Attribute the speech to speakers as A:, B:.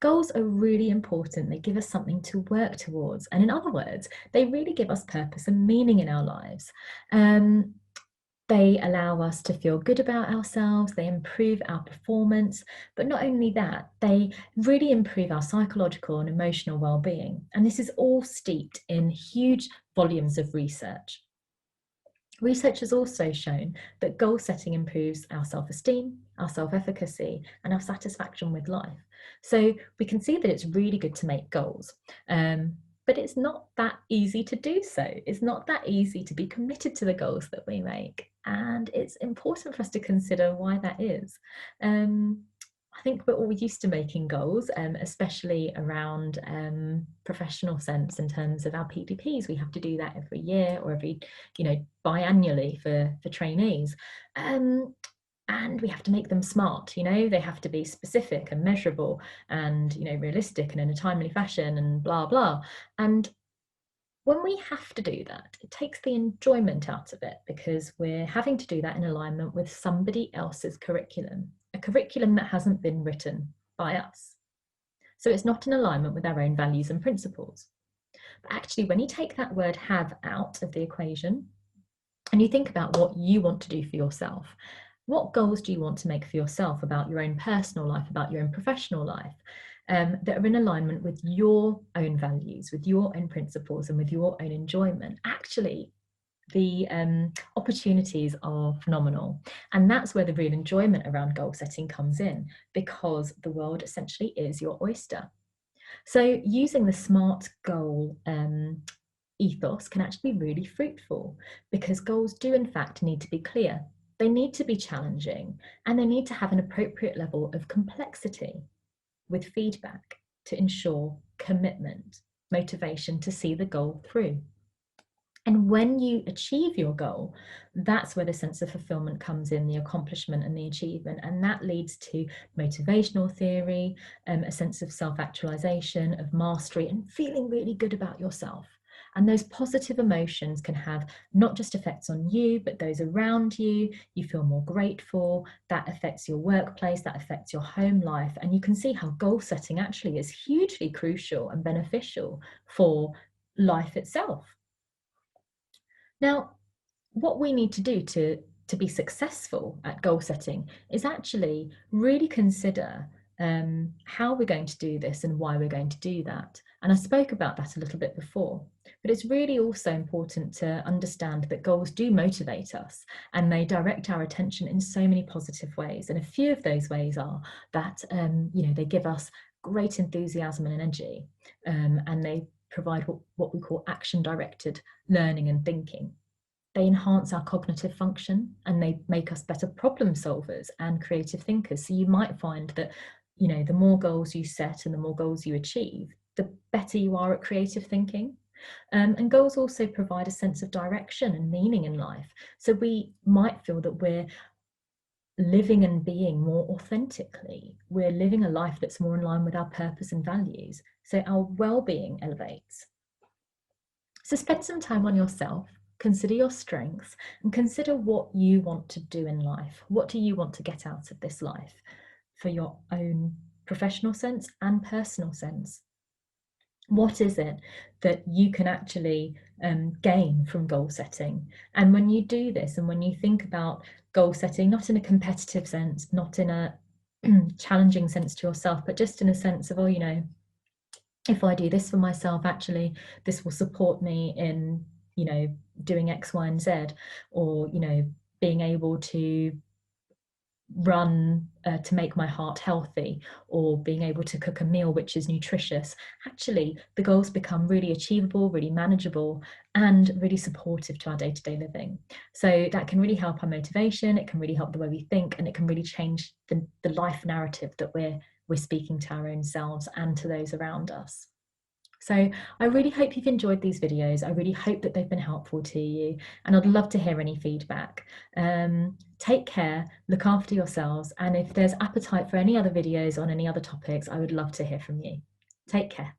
A: Goals are really important. They give us something to work towards. And in other words, they really give us purpose and meaning in our lives. Um, they allow us to feel good about ourselves, they improve our performance, but not only that, they really improve our psychological and emotional well-being. And this is all steeped in huge volumes of research. Research has also shown that goal setting improves our self-esteem, our self-efficacy, and our satisfaction with life. So we can see that it's really good to make goals, but it's not that easy to do so. It's not that easy to be committed to the goals that we make. And it's important for us to consider why that is. I think we're all used to making goals, especially around professional sense in terms of our PDPs. We have to do that every year or every, biannually for trainees. And we have to make them smart, they have to be specific and measurable and, realistic and in a timely fashion and blah, blah. And when we have to do that, it takes the enjoyment out of it because we're having to do that in alignment with somebody else's curriculum, a curriculum that hasn't been written by us. So it's not in alignment with our own values and principles. But actually, when you take that word have out of the equation and you think about what you want to do for yourself, what goals do you want to make for yourself about your own personal life, about your own professional life? That are in alignment with your own values, with your own principles, and with your own enjoyment. Actually, the opportunities are phenomenal. And that's where the real enjoyment around goal setting comes in, because the world essentially is your oyster. So using the SMART goal ethos can actually be really fruitful, because goals do in fact need to be clear. They need to be challenging, and they need to have an appropriate level of complexity, with feedback to ensure commitment, motivation to see the goal through. And when you achieve your goal, that's where the sense of fulfillment comes in, the accomplishment and the achievement. And that leads to motivational theory, a sense of self-actualization, of mastery, and feeling really good about yourself. And those positive emotions can have not just effects on you, but those around you. You feel more grateful. That affects your workplace, that affects your home life. And you can see how goal setting actually is hugely crucial and beneficial for life itself. Now, what we need to do to be successful at goal setting is actually really consider how we're going to do this and why we're going to do that. And I spoke about that a little bit before, but it's really also important to understand that goals do motivate us and they direct our attention in so many positive ways. And a few of those ways are that, they give us great enthusiasm and energy, and they provide what we call action-directed learning and thinking. They enhance our cognitive function and they make us better problem solvers and creative thinkers. So you might find that, the more goals you set and the more goals you achieve, the better you are at creative thinking. And goals also provide a sense of direction and meaning in life. So we might feel that we're living and being more authentically. We're living a life that's more in line with our purpose and values. So our well-being elevates. So spend some time on yourself, consider your strengths, and consider what you want to do in life. What do you want to get out of this life for your own professional sense and personal sense? What is it that you can actually gain from goal setting? And when you do this, and when you think about goal setting, not in a competitive sense, not in a challenging sense to yourself, but just in a sense of, if I do this for myself, actually, this will support me in, doing X, Y, and Z, or, being able to run to make my heart healthy, or being able to cook a meal which is nutritious. Actually, the goals become really achievable, really manageable, and really supportive to our day-to-day living. So that can really help our motivation, it can really help the way we think, and it can really change the life narrative that we're speaking to our own selves and to those around us. So I really hope you've enjoyed these videos. I really hope that they've been helpful to you, and I'd love to hear any feedback. Take care, look after yourselves, and if there's appetite for any other videos on any other topics, I would love to hear from you. Take care.